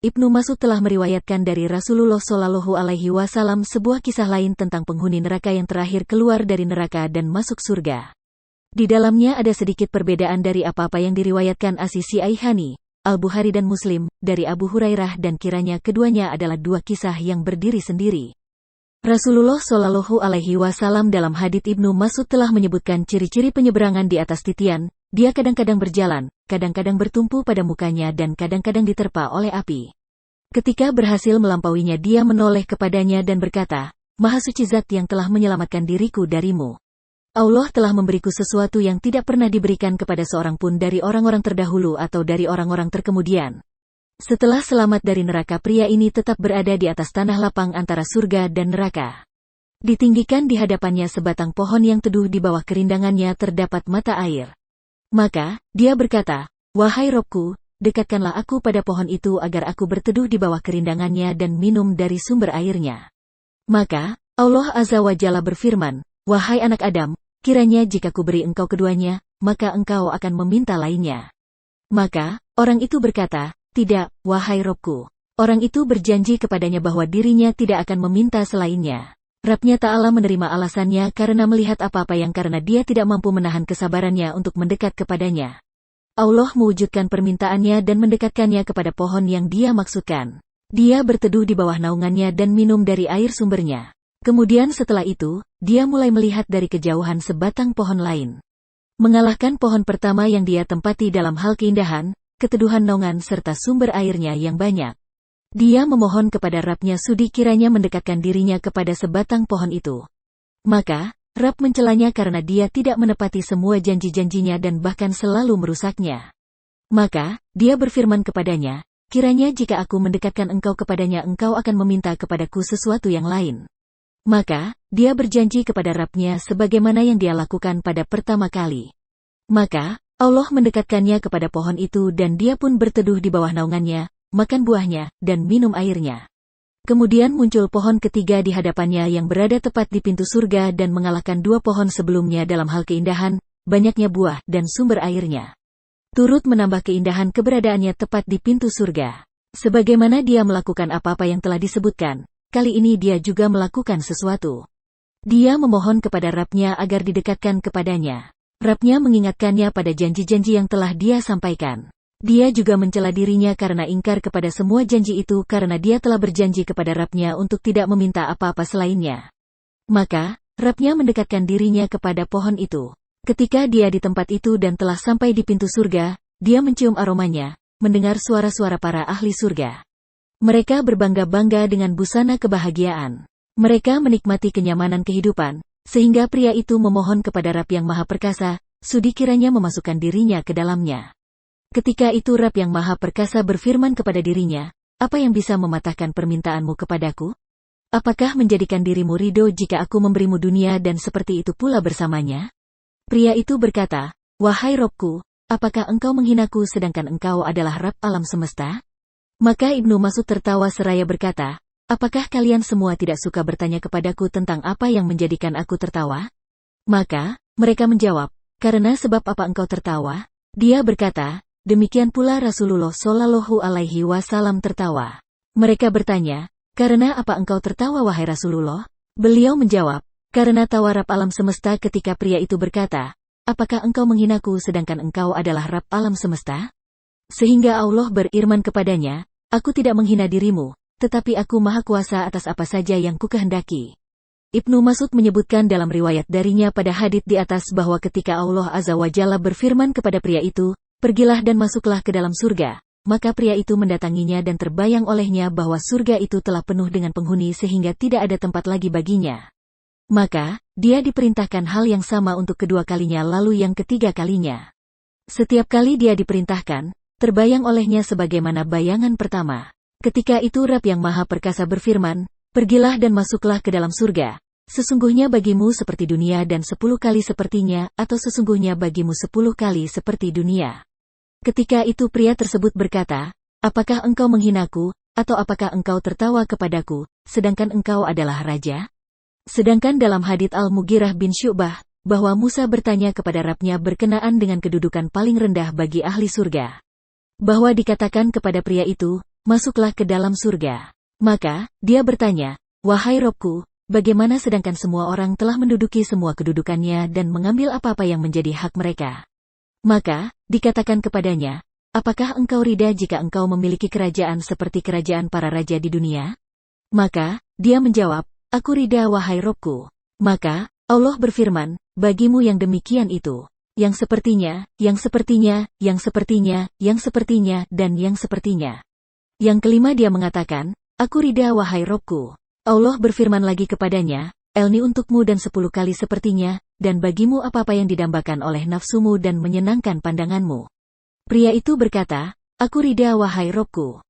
Ibnu Mas'ud telah meriwayatkan dari Rasulullah Shallallahu Alaihi Wasallam sebuah kisah lain tentang penghuni neraka yang terakhir keluar dari neraka dan masuk surga. Di dalamnya ada sedikit perbedaan dari apa-apa yang diriwayatkan As-Syi'aihani, Al-Bukhari dan Muslim, dari Abu Hurairah, dan kiranya keduanya adalah dua kisah yang berdiri sendiri. Rasulullah Shallallahu Alaihi Wasallam dalam hadits Ibnu Mas'ud telah menyebutkan ciri-ciri penyeberangan di atas titian. Dia kadang-kadang berjalan, kadang-kadang bertumpu pada mukanya dan kadang-kadang diterpa oleh api. Ketika berhasil melampauinya, dia menoleh kepadanya dan berkata, "Maha suci Zat yang telah menyelamatkan diriku darimu. Allah telah memberiku sesuatu yang tidak pernah diberikan kepada seorang pun dari orang-orang terdahulu atau dari orang-orang terkemudian." Setelah selamat dari neraka, pria ini tetap berada di atas tanah lapang antara surga dan neraka. Ditinggikan di hadapannya sebatang pohon yang teduh, di bawah kerindangannya terdapat mata air. Maka, dia berkata, "Wahai Robku, dekatkanlah aku pada pohon itu agar aku berteduh di bawah kerindangannya dan minum dari sumber airnya." Maka, Allah Azza wa Jalla berfirman, "Wahai anak Adam, kiranya jika kuberi engkau keduanya, maka engkau akan meminta lainnya." Maka, orang itu berkata, "Tidak, wahai Robku." Orang itu berjanji kepadanya bahwa dirinya tidak akan meminta selainnya. Rabb-Nya Ta'ala menerima alasannya karena melihat apa-apa yang karena dia tidak mampu menahan kesabarannya untuk mendekat kepadanya. Allah mewujudkan permintaannya dan mendekatkannya kepada pohon yang dia maksudkan. Dia berteduh di bawah naungannya dan minum dari air sumbernya. Kemudian setelah itu, dia mulai melihat dari kejauhan sebatang pohon lain. Mengalahkan pohon pertama yang dia tempati dalam hal keindahan, keteduhan naungan serta sumber airnya yang banyak. Dia memohon kepada Rabb-Nya sudi kiranya mendekatkan dirinya kepada sebatang pohon itu. Maka, Rabb mencelanya karena dia tidak menepati semua janji-janjinya dan bahkan selalu merusaknya. Maka, dia berfirman kepadanya, "Kiranya jika aku mendekatkan engkau kepadanya, engkau akan meminta kepadaku sesuatu yang lain." Maka, dia berjanji kepada Rabb-Nya sebagaimana yang dia lakukan pada pertama kali. Maka, Allah mendekatkannya kepada pohon itu dan dia pun berteduh di bawah naungannya, makan buahnya, dan minum airnya. Kemudian muncul pohon ketiga di hadapannya yang berada tepat di pintu surga dan mengalahkan dua pohon sebelumnya dalam hal keindahan, banyaknya buah, dan sumber airnya. Turut menambah keindahan keberadaannya tepat di pintu surga. Sebagaimana dia melakukan apa-apa yang telah disebutkan, kali ini dia juga melakukan sesuatu. Dia memohon kepada Rabb-Nya agar didekatkan kepadanya. Rabb-Nya mengingatkannya pada janji-janji yang telah dia sampaikan. Dia juga mencela dirinya karena ingkar kepada semua janji itu karena dia telah berjanji kepada Rabb-Nya untuk tidak meminta apa-apa selainnya. Maka, Rabb-Nya mendekatkan dirinya kepada pohon itu. Ketika dia di tempat itu dan telah sampai di pintu surga, dia mencium aromanya, mendengar suara-suara para ahli surga. Mereka berbangga-bangga dengan busana kebahagiaan. Mereka menikmati kenyamanan kehidupan, sehingga pria itu memohon kepada Rabb yang Maha Perkasa, sudi kiranya memasukkan dirinya ke dalamnya. Ketika itu Rabb yang Maha Perkasa berfirman kepada dirinya, "Apa yang bisa mematahkan permintaanmu kepadaku? Apakah menjadikan dirimu ridho jika aku memberimu dunia dan seperti itu pula bersamanya?" Pria itu berkata, "Wahai Robku, apakah engkau menghinaku sedangkan engkau adalah Rabb alam semesta?" Maka Ibnu Mas'ud tertawa seraya berkata, "Apakah kalian semua tidak suka bertanya kepadaku tentang apa yang menjadikan aku tertawa?" Maka, mereka menjawab, "Karena sebab apa engkau tertawa?" Dia berkata, "Demikian pula Rasulullah Shallallahu Alaihi Wasallam tertawa." Mereka bertanya, "Karena apa engkau tertawa wahai Rasulullah?" Beliau menjawab, "Karena tawa Rabb alam semesta." Ketika pria itu berkata, "Apakah engkau menghinaku sedangkan engkau adalah Rabb alam semesta?" Sehingga Allah berfirman kepadanya, "Aku tidak menghina dirimu, tetapi aku maha kuasa atas apa saja yang kukehendaki." Ibnu Mas'ud menyebutkan dalam riwayat darinya pada hadits di atas bahwa ketika Allah Azza wa Jalla berfirman kepada pria itu, "Pergilah dan masuklah ke dalam surga," maka pria itu mendatanginya dan terbayang olehnya bahwa surga itu telah penuh dengan penghuni sehingga tidak ada tempat lagi baginya. Maka, dia diperintahkan hal yang sama untuk kedua kalinya lalu yang ketiga kalinya. Setiap kali dia diperintahkan, terbayang olehnya sebagaimana bayangan pertama. Ketika itu Rabb yang Maha Perkasa berfirman, "Pergilah dan masuklah ke dalam surga. Sesungguhnya bagimu seperti dunia dan 10 kali sepertinya, atau sesungguhnya bagimu 10 kali seperti dunia." Ketika itu pria tersebut berkata, "Apakah engkau menghinaku, atau apakah engkau tertawa kepadaku, sedangkan engkau adalah raja?" Sedangkan dalam hadits Al-Mughirah bin Syu'bah, bahwa Musa bertanya kepada Rabb-Nya berkenaan dengan kedudukan paling rendah bagi ahli surga. Bahwa dikatakan kepada pria itu, masuklah ke dalam surga. Maka, dia bertanya, wahai Robku, bagaimana sedangkan semua orang telah menduduki semua kedudukannya dan mengambil apa-apa yang menjadi hak mereka? Maka, dikatakan kepadanya, apakah engkau rida jika engkau memiliki kerajaan seperti kerajaan para raja di dunia? Maka, dia menjawab, aku rida wahai Robku. Maka, Allah berfirman, bagimu yang demikian itu, yang sepertinya, yang sepertinya, yang sepertinya, yang sepertinya, dan yang sepertinya. Yang kelima dia mengatakan, aku rida wahai Robku. Allah berfirman lagi kepadanya, Elni untukmu dan 10 kali sepertinya, dan bagimu apa-apa yang didambakan oleh nafsumu dan menyenangkan pandanganmu. Pria itu berkata, aku rida wahai Robku.